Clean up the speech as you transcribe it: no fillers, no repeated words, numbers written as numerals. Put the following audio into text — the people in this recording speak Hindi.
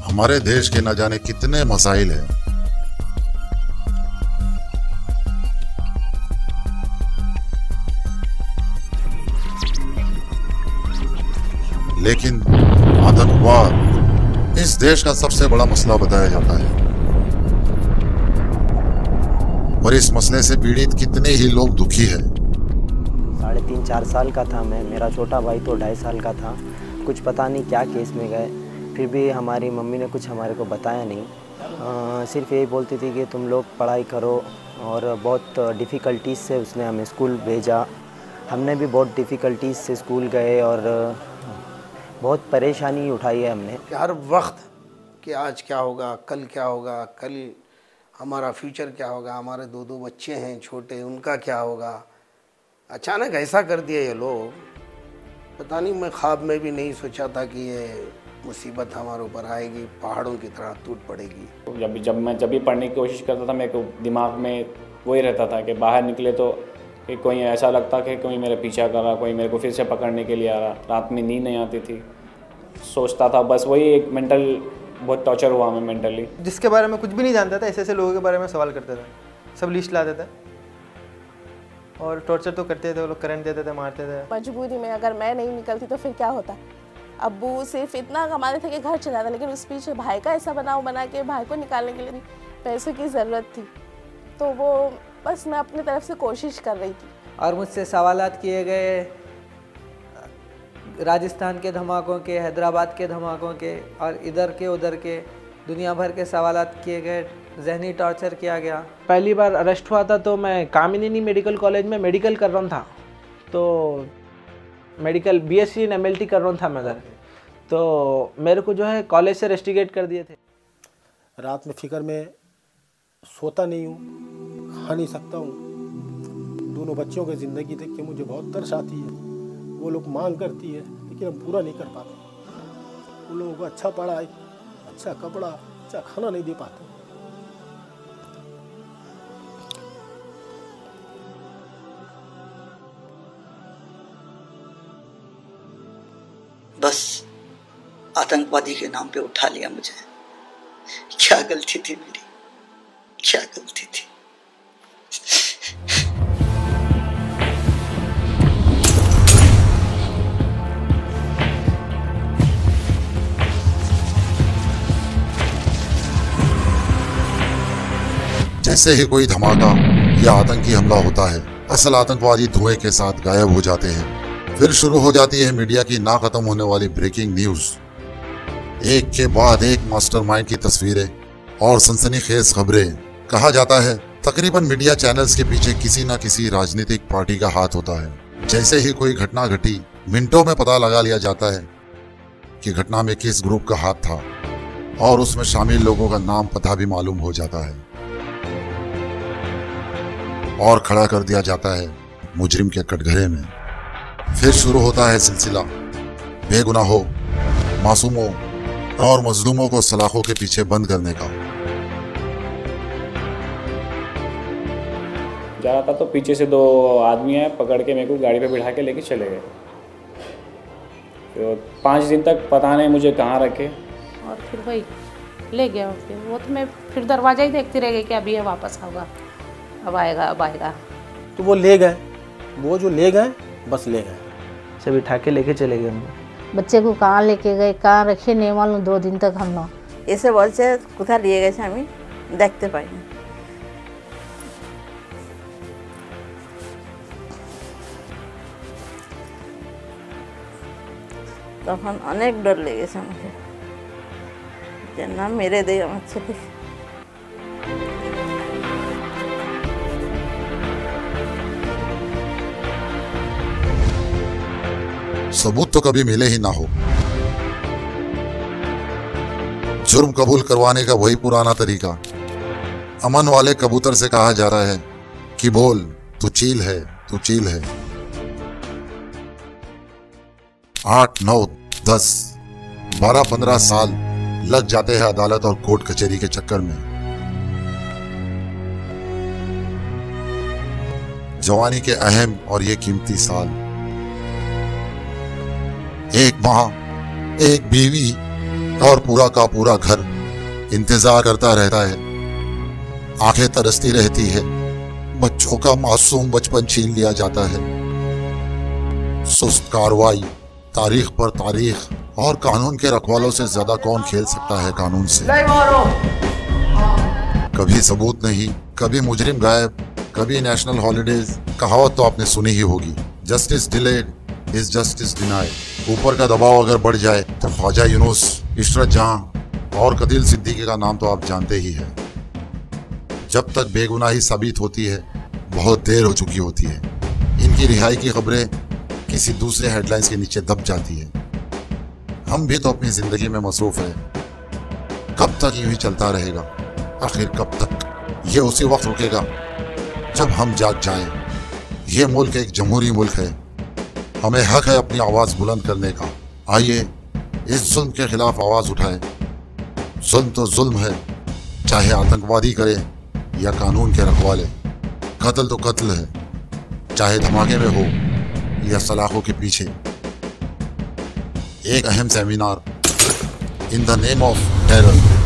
हमारे देश के न जाने कितने मसाइल हैं, लेकिन आतंकवाद इस देश का सबसे बड़ा मसला बताया जाता है। और इस मसले से पीड़ित कितने ही लोग दुखी हैं। 3.5-4 साल का था मैं, मेरा छोटा भाई तो 2.5 साल का था। कुछ पता नहीं क्या केस में गए, फिर भी हमारी मम्मी ने कुछ हमारे को बताया नहीं। सिर्फ यही बोलती थी कि तुम लोग पढ़ाई करो, और बहुत डिफ़िकल्टीज़ से उसने हमें स्कूल भेजा। हमने भी बहुत डिफ़िकल्टीज़ से स्कूल गए और बहुत परेशानी उठाई है हमने। हर वक्त कि आज क्या होगा, कल क्या होगा, कल हमारा फ्यूचर क्या होगा, हमारे 2 बच्चे हैं छोटे, उनका क्या होगा। अचानक ऐसा कर दिया ये लोग, पता नहीं, मैं ख्वाब में भी नहीं सोचा था कि ये मुसीबत हमारे ऊपर आएगी, पहाड़ों की तरह टूट पड़ेगी। जब मैं भी पढ़ने की कोशिश करता था, मेरे को दिमाग में वही रहता था कि बाहर निकले तो कि कोई ऐसा लगता कि कोई मेरा पीछा कर रहा, कोई मेरे को फिर से पकड़ने के लिए आ रहा। रात में नींद नहीं आती थी, सोचता था बस वही एक मेंटल, बहुत टॉर्चर हुआ मैं मेंटली। जिसके बारे में कुछ भी नहीं जानता था, ऐसे ऐसे लोगों के बारे में सवाल करते थे, सब लिस्ट लाते थे और टॉर्चर तो करते थे वो लोग, करंट देते थे, मारते थे। मजबूरी में अगर मैं नहीं निकलती तो फिर क्या होता। अब्बू सिर्फ इतना कमाते थे कि घर चलाता, लेकिन उस पीछे भाई का ऐसा बना के भाई को निकालने के लिए पैसों की ज़रूरत थी, तो वो बस मैं अपनी तरफ से कोशिश कर रही थी। और मुझसे सवालात किए गए राजस्थान के धमाकों के, हैदराबाद के धमाकों के, और इधर के उधर के दुनिया भर के सवालात किए गए, जहनी टॉर्चर किया गया। पहली बार अरेस्ट हुआ था तो मैं कामिनी मेडिकल कॉलेज में मेडिकल कर रहा था, तो मेडिकल बीएससी इन एमएलटी कर रहा था मगर, तो मेरे को जो है कॉलेज से रेस्टिकेट कर दिए थे। रात में फिक्र में सोता नहीं हूँ, खा नहीं सकता हूँ। 2 बच्चों की ज़िंदगी देख के मुझे बहुत तरस आती है। वो लोग मांग करती है लेकिन हम पूरा नहीं कर पाते। उन लोगों को अच्छा पढ़ाई, अच्छा कपड़ा, अच्छा खाना नहीं दे पाते। बस आतंकवादी के नाम पे उठा लिया मुझे। क्या गलती थी मेरी, क्या गलती थी। जैसे ही कोई धमाका या आतंकी हमला होता है, असल आतंकवादी धुएं के साथ गायब हो जाते हैं। फिर शुरू हो जाती है मीडिया की ना खत्म होने वाली ब्रेकिंग न्यूज। एक के बाद एक मास्टरमाइंड की तस्वीरें और सनसनीखेज खबरें। कहा जाता है तकरीबन मीडिया चैनल्स के पीछे किसी न किसी राजनीतिक पार्टी का हाथ होता है। जैसे ही कोई घटना घटी, मिनटों में पता लगा लिया जाता है कि घटना में किस ग्रुप का हाथ था, और उसमें शामिल लोगों का नाम पता भी मालूम हो जाता है, और खड़ा कर दिया जाता है मुजरिम के कटघरे में। फिर शुरू होता है सिलसिला बेगुनाहों, मासूमों और मजलूमों को सलाखों के पीछे बंद करने का। जा रहा था तो पीछे से 2 आदमी आए, पकड़ के मेरे को गाड़ी पे बिठा के लेके चले गए। तो 5 दिन तक पता नहीं मुझे कहाँ रखे, और फिर वही ले गया। फिर वो तो मैं फिर दरवाजा ही देखती रह गई कि अभी ये वापस आऊँगा, अब आएगा, अब आएगा। तो वो ले गए, वो जो ले गए बस ले गए, से बिठा के लेके चले गए हम। बच्चे को कहाँ लेके गए, कहाँ रखे नहीं मालूम। 2 दिन तक हम लोग ऐसे बोलছে কোথায় নিয়ে গেছে আমি দেখতে পাইনি। তখন অনেক ডর লেগেছে আমাকে যে না মেরে দেয় আমার ছেলেকে। सबूत तो कभी मिले ही ना हो। जुर्म कबूल करवाने का वही पुराना तरीका। अमन वाले कबूतर से कहा जा रहा है कि बोल, तू चील है, तू चील है। 8, 9, 10, 12, 15 साल लग जाते हैं अदालत और कोर्ट कचहरी के चक्कर में। जवानी के अहम और ये कीमती साल, एक माँ, एक बीवी, और पूरा का पूरा घर इंतजार करता रहता है। आंखें तरसती रहती है, बच्चों का मासूम बचपन छीन लिया जाता है। सुस्त कार्रवाई, तारीख पर तारीख और कानून के रखवालों से ज्यादा कौन खेल सकता है कानून से। कभी सबूत नहीं, कभी मुजरिम गायब, कभी नेशनल हॉलीडेज। कहावत तो आपने सुनी ही होगी, justice delayed is justice denied. ऊपर का दबाव अगर बढ़ जाए तो ख्वाजा यूनुस, इशरत जहां और कदील सिद्दीकी का नाम तो आप जानते ही हैं। जब तक बेगुनाही साबित होती है बहुत देर हो चुकी होती है। इनकी रिहाई की खबरें किसी दूसरे हेडलाइंस के नीचे दब जाती है। हम भी तो अपनी जिंदगी में मसरूफ है। कब तक यूं ही चलता रहेगा? आखिर कब तक? ये उसी वक्त रुकेगा जब हम जाग जाएं। ये मुल्क एक जमहूरी मुल्क है, हमें हक है अपनी आवाज बुलंद करने का। आइए इस जुल्म के खिलाफ आवाज उठाएं। जुल्म तो जुल्म है, चाहे आतंकवादी करे या कानून के रखवाले। कत्ल तो कत्ल है, चाहे धमाके में हो या सलाखों के पीछे। एक अहम seminar in the name of terror.